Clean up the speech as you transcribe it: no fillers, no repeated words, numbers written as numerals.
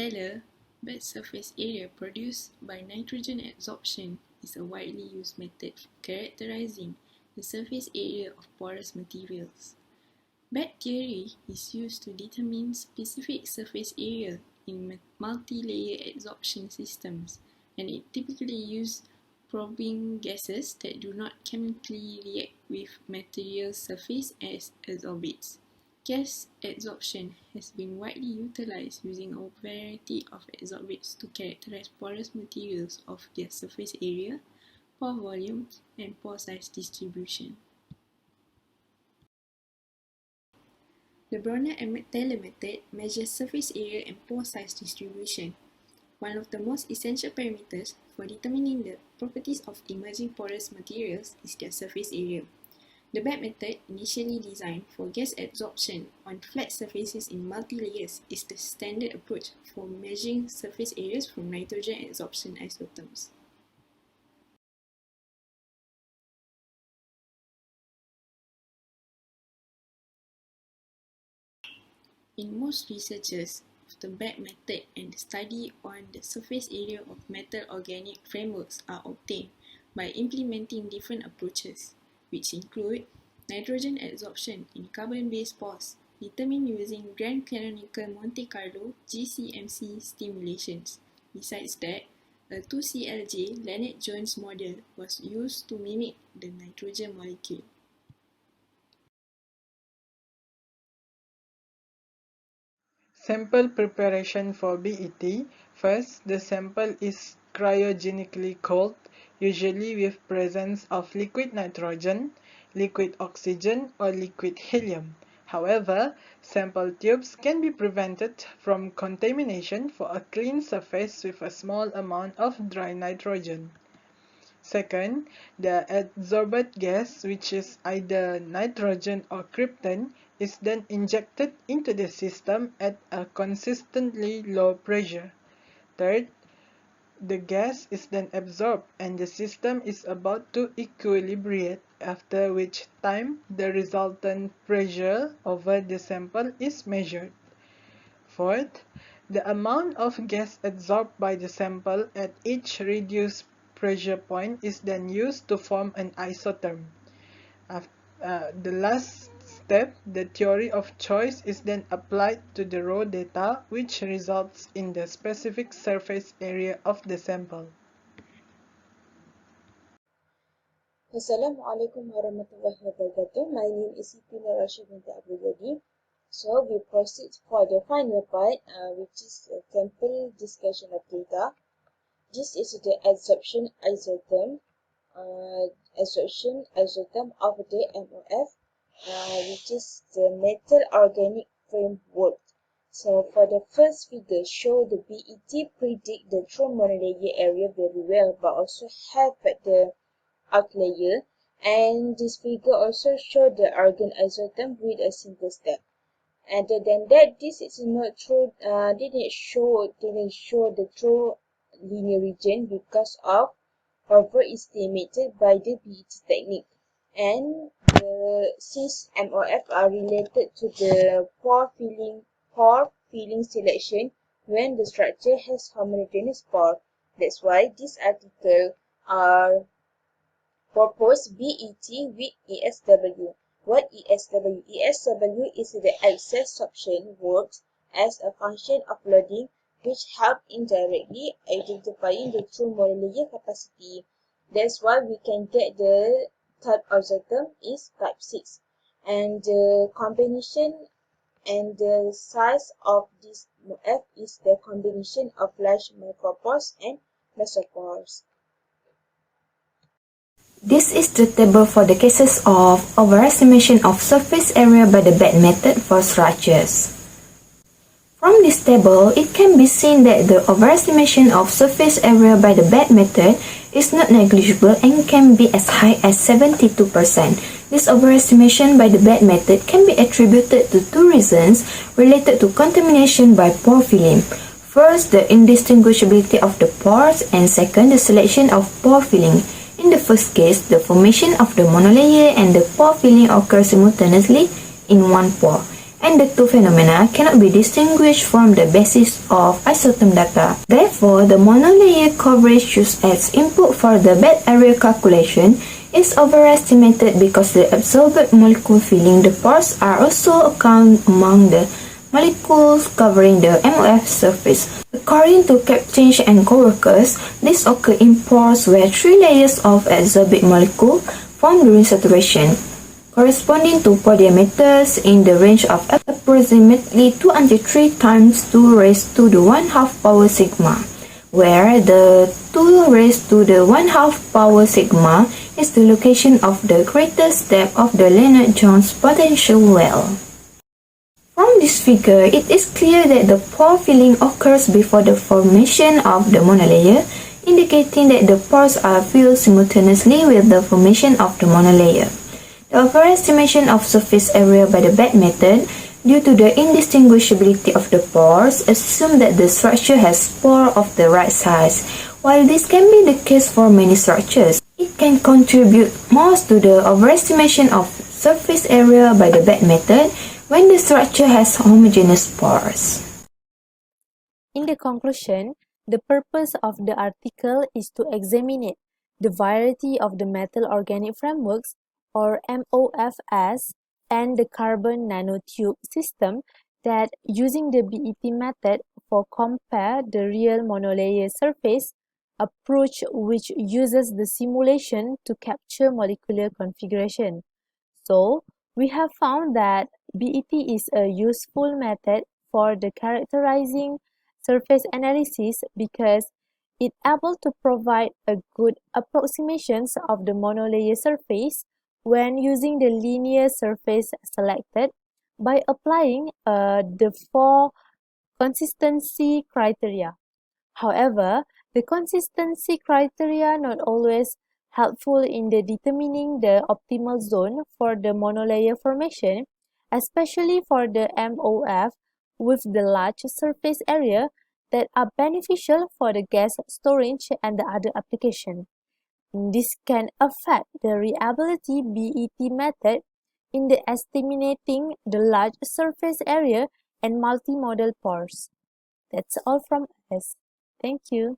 Brunauer-Emmett-Teller, bed surface area produced by nitrogen adsorption is a widely used method for characterizing the surface area of porous materials. Bed theory is used to determine specific surface area in multi-layer adsorption systems, and it typically uses probing gases that do not chemically react with material surface as adsorbates. Gas adsorption has been widely utilized using a variety of adsorbates to characterize porous materials of their surface area, pore volume, and pore size distribution. The Brunauer-Emmett-Teller method measures surface area and pore size distribution. One of the most essential parameters for determining the properties of emerging porous materials is their surface area. The bed method, initially designed for gas adsorption on flat surfaces in multi-layers, is the standard approach for measuring surface areas from nitrogen adsorption isotherms. In most researches of the bed method and the study on the surface area of metal organic frameworks are obtained by implementing different approaches, which include nitrogen adsorption in carbon-based pores, determined using grand canonical Monte Carlo GCMC stimulations. Besides that, a 2CLJ Lennard-Jones model was used to mimic the nitrogen molecule. Sample preparation for BET. First, the sample is cryogenically cooled, usually with presence of liquid nitrogen, liquid oxygen, or liquid helium. However, sample tubes can be prevented from contamination for a clean surface with a small amount of dry nitrogen. Second, the adsorbate gas, which is either nitrogen or krypton, is then injected into the system at a consistently low pressure. Third, the gas is then absorbed and the system is about to equilibrate, after which time the resultant pressure over the sample is measured. Fourth, the amount of gas adsorbed by the sample at each reduced pressure point is then used to form an isotherm. The last step, the theory of choice, is then applied to the raw data, which results in the specific surface area of the sample. Assalamualaikum warahmatullahi wabarakatuh. My name is Siti Rashid binti Abdul Jadi. So we proceed for the final part, which is a sample discussion of data. This is the adsorption isotherm of the MOF, which is the metal organic framework. So for the first figure, show the BET predict the true monolayer area very well, but also have the outlier. And this figure also show the argon isotherm with a single step. Other than that, this is not true. Didn't show the true linear region because of overestimated by the BET technique. And since MOF are related to the pore filling selection when the structure has homogeneous pore, that's why this article are proposed BET with ESW. What ESW? ESW is the adsorption works as a function of loading, which help indirectly identifying the true monolayer capacity. That's why we can get the type of isotherm is type 6. And the combination and the size of this MOF is the combination of large micropores and mesopores. This is the table for the cases of overestimation of surface area by the bed method for structures. From this table, it can be seen that the overestimation of surface area by the bed method is not negligible and can be as high as 72%. This overestimation by the bed method can be attributed to two reasons related to contamination by pore filling. First, the indistinguishability of the pores, and second, the selection of pore filling. In the first case, the formation of the monolayer and the pore filling occurs simultaneously in one pore, and the two phenomena cannot be distinguished from the basis of isotherm data. Therefore, the monolayer coverage used as input for the bed area calculation is overestimated because the absorbed molecule filling the pores are also accounted among the molecules covering the MOF surface. According to Kapchinch and co-workers, this occurs in pores where 3 layers of adsorbate molecule form during saturation, corresponding to pore diameters in the range of approximately 2 until 3 times 2 raised to the 1/2 power sigma, where the 2 raised to the 1/2 power sigma is the location of the greatest depth of the Lennard-Jones potential well. From this figure, it is clear that the pore filling occurs before the formation of the monolayer, indicating that the pores are filled simultaneously with the formation of the monolayer. The overestimation of surface area by the bed method, due to the indistinguishability of the pores, assume that the structure has pores of the right size. While this can be the case for many structures, it can contribute most to the overestimation of surface area by the bed method when the structure has homogeneous pores. In the conclusion, the purpose of the article is to examine the variety of the metal organic frameworks or MOFs and the carbon nanotube system that using the BET method for compare the real monolayer surface approach which uses the simulation to capture molecular configuration. So, we have found that BET is a useful method for the characterizing surface analysis because it able to provide a good approximations of the monolayer surface when using the linear surface selected by applying the 4 consistency criteria. However, the consistency criteria not always helpful in the determining the optimal zone for the monolayer formation, especially for the MOF with the large surface area that are beneficial for the gas storage and the other application. This can affect the reliability BET method in the estimating the large surface area and multimodal pores. That's all from us. Thank you.